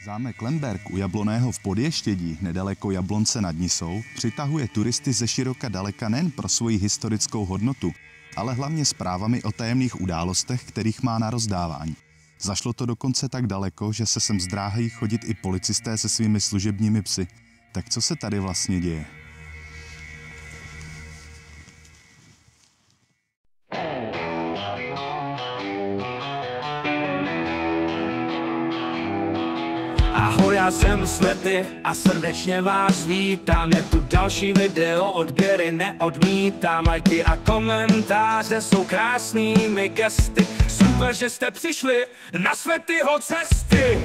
Zámek Lemberk u Jabloného v Podještědí, nedaleko Jablonce nad Nisou, přitahuje turisty ze široka daleka nejen pro svoji historickou hodnotu, ale hlavně zprávami o tajemných událostech, kterých má na rozdávání. Zašlo to dokonce tak daleko, že se sem zdráhají chodit i policisté se svými služebními psy. Tak co se tady vlastně děje? Ahoj, já jsem Svety a srdečně vás vítám. Je tu další video, odběry neodmítám. Lajky a komentáře jsou krásnými gesty. Super, že jste přišli na Svetyho cesty.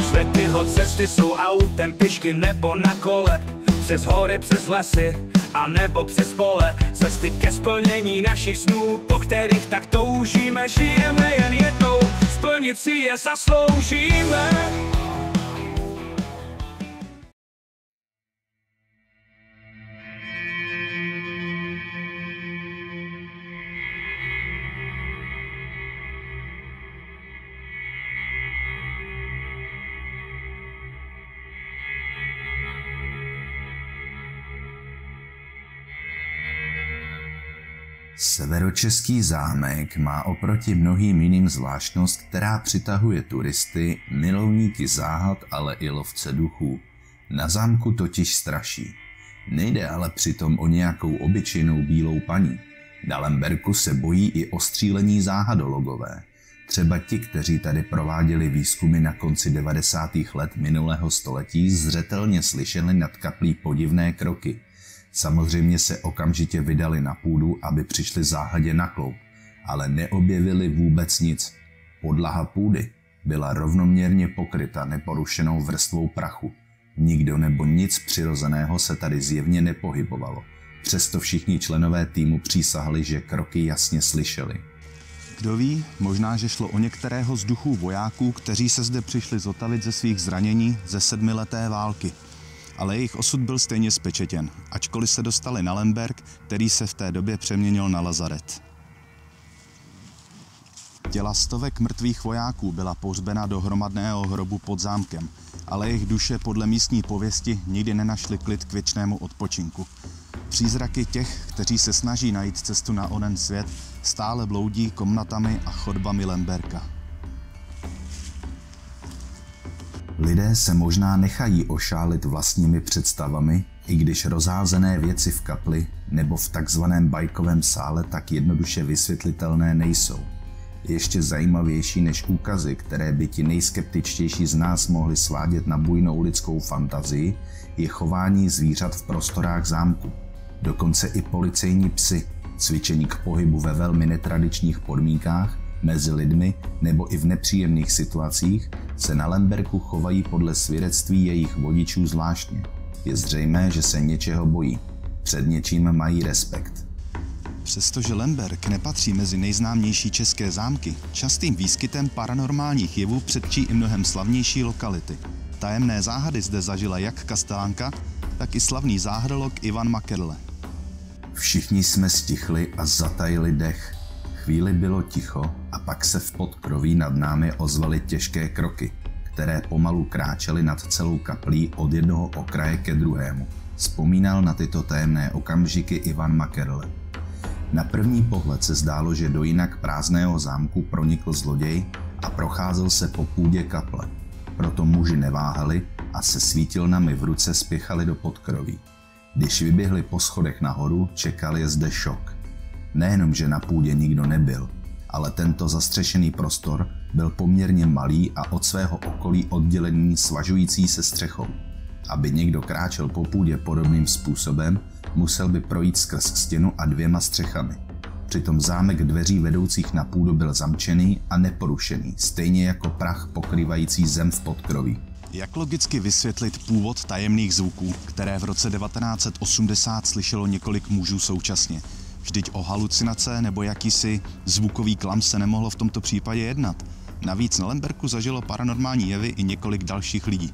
Svetyho cesty jsou autem, pěšky nebo na kole, přes hory, přes lesy a nebo přes pole. Cesty ke splnění našich snů, po kterých tak toužíme. Žijeme jen jednou, splnit si je zasloužíme. Severočeský zámek má oproti mnohým jiným zvláštnost, která přitahuje turisty, milovníky záhad, ale i lovce duchů. Na zámku totiž straší. Nejde ale přitom o nějakou obyčejnou bílou paní. Na Lemberku se bojí i ostřílení záhadologové. Třeba ti, kteří tady prováděli výzkumy na konci 90. let minulého století, zřetelně slyšeli nad kaplí podivné kroky. Samozřejmě se okamžitě vydali na půdu, aby přišli záhadě na kloup, ale neobjevili vůbec nic. Podlaha půdy byla rovnoměrně pokryta neporušenou vrstvou prachu. Nikdo nebo nic přirozeného se tady zjevně nepohybovalo. Přesto všichni členové týmu přísahali, že kroky jasně slyšeli. Kdo ví, možná, že šlo o některého z duchů vojáků, kteří se zde přišli zotavit ze svých zranění ze 7leté války. Ale jejich osud byl stejně spečetěn, ačkoliv se dostali na Lemberk, který se v té době přeměnil na lazaret. Těla stovek mrtvých vojáků byla pohřbena do hromadného hrobu pod zámkem, ale jejich duše podle místní pověsti nikdy nenašly klid k věčnému odpočinku. Přízraky těch, kteří se snaží najít cestu na onen svět, stále bloudí komnatami a chodbami Lemberka. Lidé se možná nechají ošálit vlastními představami, i když rozházené věci v kapli nebo v takzvaném bajkovém sále tak jednoduše vysvětlitelné nejsou. Ještě zajímavější než úkazy, které by ti nejskeptičtější z nás mohli svádět na bujnou lidskou fantazii, je chování zvířat v prostorách zámku. Dokonce i policejní psy, cvičení k pohybu ve velmi netradičních podmínkách, mezi lidmi nebo i v nepříjemných situacích, se na Lemberku chovají podle svědectví jejich vodičů zvláštně. Je zřejmé, že se něčeho bojí. Před něčím mají respekt. Přestože Lemberk nepatří mezi nejznámější české zámky, častým výskytem paranormálních jevů předčí i mnohem slavnější lokality. Tajemné záhady zde zažila jak Kastelánka, tak i slavný záhadolog Ivan Makerle. Všichni jsme stichli a zatajili dech. Chvíli bylo ticho a pak se v podkroví nad námi ozvaly těžké kroky, které pomalu kráčely nad celou kaplí od jednoho okraje ke druhému. Vzpomínal na tyto tajemné okamžiky Ivan Makerle. Na první pohled se zdálo, že do jinak prázdného zámku pronikl zloděj a procházel se po půdě kaple. Proto muži neváhali a se svítilnami v ruce spěchali do podkroví. Když vyběhli po schodech nahoru, čekal je zde šok. Nejenom, že na půdě nikdo nebyl, ale tento zastřešený prostor byl poměrně malý a od svého okolí oddělený svažující se střechou. Aby někdo kráčel po půdě podobným způsobem, musel by projít skrz stěnu a 2 střechami. Přitom zámek dveří vedoucích na půdu byl zamčený a neporušený, stejně jako prach pokrývající zem v podkroví. Jak logicky vysvětlit původ tajemných zvuků, které v roce 1980 slyšelo několik mužů současně? Vždyť o halucinace nebo jakýsi zvukový klam se nemohlo v tomto případě jednat. Navíc na Lemberku zažilo paranormální jevy i několik dalších lidí.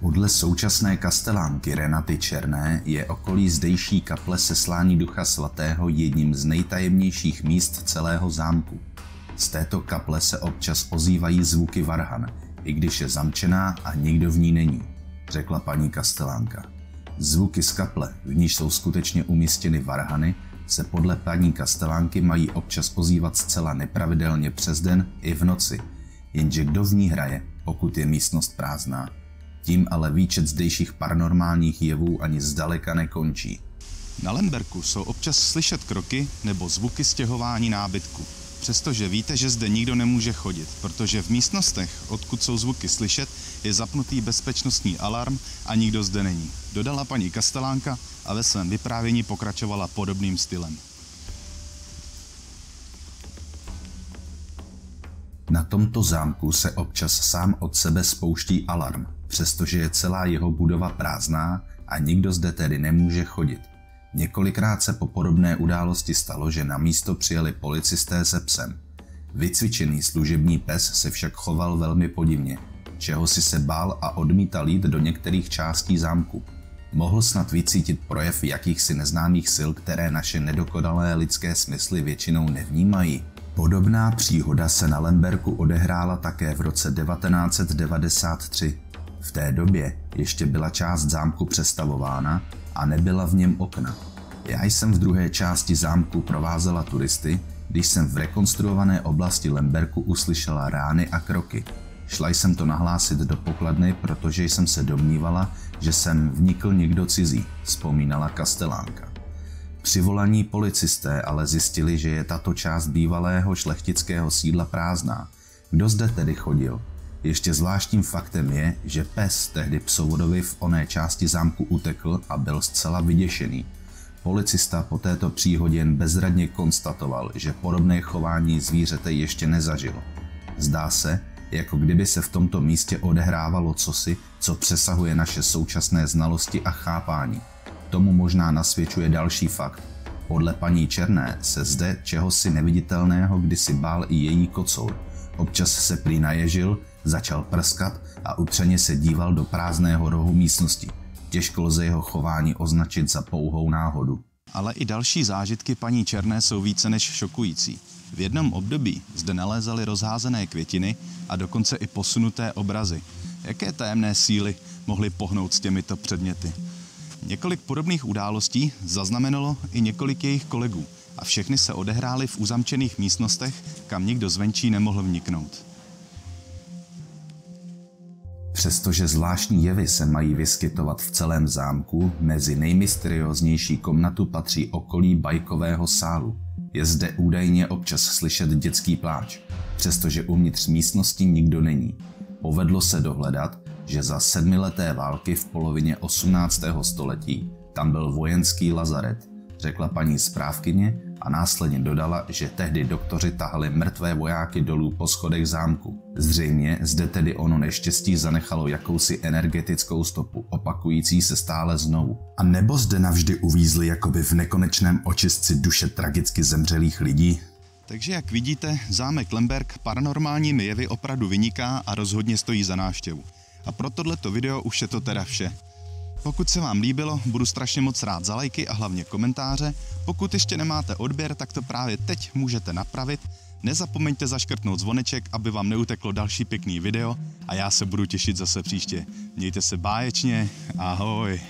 Podle současné kastelánky Renaty Černé je okolí zdejší kaple Seslání Ducha Svatého jedním z nejtajemnějších míst celého zámku. Z této kaple se občas ozývají zvuky varhan, i když je zamčená a nikdo v ní není, řekla paní kastelánka. Zvuky z kaple, v níž jsou skutečně umístěny varhany, se podle paní kastelánky mají občas ozývat zcela nepravidelně přes den i v noci, jenže kdo v ní hraje, pokud je místnost prázdná. Tím ale výčet zdejších paranormálních jevů ani zdaleka nekončí. Na Lemberku jsou občas slyšet kroky nebo zvuky stěhování nábytku. Přestože víte, že zde nikdo nemůže chodit, protože v místnostech, odkud jsou zvuky slyšet, je zapnutý bezpečnostní alarm a nikdo zde není, dodala paní kastelánka a ve svém vyprávění pokračovala podobným stylem. Na tomto zámku se občas sám od sebe spouští alarm, přestože je celá jeho budova prázdná a nikdo zde tedy nemůže chodit. Několikrát se po podobné události stalo, že na místo přijeli policisté se psem. Vycvičený služební pes se však choval velmi podivně, čeho si se bál a odmítal jít do některých částí zámku. Mohl snad vycítit projev jakýchsi neznámých sil, které naše nedokonalé lidské smysly většinou nevnímají. Podobná příhoda se na Lemberku odehrála také v roce 1993. V té době ještě byla část zámku přestavována a nebyla v něm okna. Já jsem v druhé části zámku provázela turisty, když jsem v rekonstruované oblasti Lemberku uslyšela rány a kroky. Šla jsem to nahlásit do pokladny, protože jsem se domnívala, že sem vnikl někdo cizí, vzpomínala kastelánka. Přivolaní policisté ale zjistili, že je tato část bývalého šlechtického sídla prázdná. Kdo zde tedy chodil? Ještě zvláštním faktem je, že pes tehdy psouvodovi v oné části zámku utekl a byl zcela vyděšený. Policista po této příhodě jen bezradně konstatoval, že podobné chování zvířete ještě nezažil. Zdá se, jako kdyby se v tomto místě odehrávalo cosi, co přesahuje naše současné znalosti a chápání. Tomu možná nasvědčuje další fakt. Podle paní Černé se zde čehosi neviditelného kdysi bál i její kocour. Občas se prý naježil, začal prskat a upřeně se díval do prázdného rohu místnosti. Těžko lze jeho chování označit za pouhou náhodu. Ale i další zážitky paní Černé jsou více než šokující. V jednom období zde nalézali rozházené květiny a dokonce i posunuté obrazy. Jaké tajemné síly mohly pohnout s těmito předměty? Několik podobných událostí zaznamenalo i několik jejich kolegů a všechny se odehrály v uzamčených místnostech, kam nikdo zvenčí nemohl vniknout. Přestože zvláštní jevy se mají vyskytovat v celém zámku, mezi nejmysterióznější komnatu patří okolí bajkového sálu. Je zde údajně občas slyšet dětský pláč, přestože uvnitř místnosti nikdo není. Povedlo se dohledat, že za sedmileté války v polovině 18. století tam byl vojenský lazaret, řekla paní správkyně a následně dodala, že tehdy doktoři tahali mrtvé vojáky dolů po schodech zámku. Zřejmě zde tedy ono neštěstí zanechalo jakousi energetickou stopu, opakující se stále znovu. A nebo zde navždy uvízli jakoby v nekonečném očistci duše tragicky zemřelých lidí? Takže jak vidíte, zámek Lemberk paranormálními jevy opravdu vyniká a rozhodně stojí za návštěvu. A pro tohleto video už je to teda vše. Pokud se vám líbilo, budu strašně moc rád za lajky a hlavně komentáře. Pokud ještě nemáte odběr, tak to právě teď můžete napravit. Nezapomeňte zaškrtnout zvoneček, aby vám neuteklo další pěkný video a já se budu těšit zase příště. Mějte se báječně, ahoj!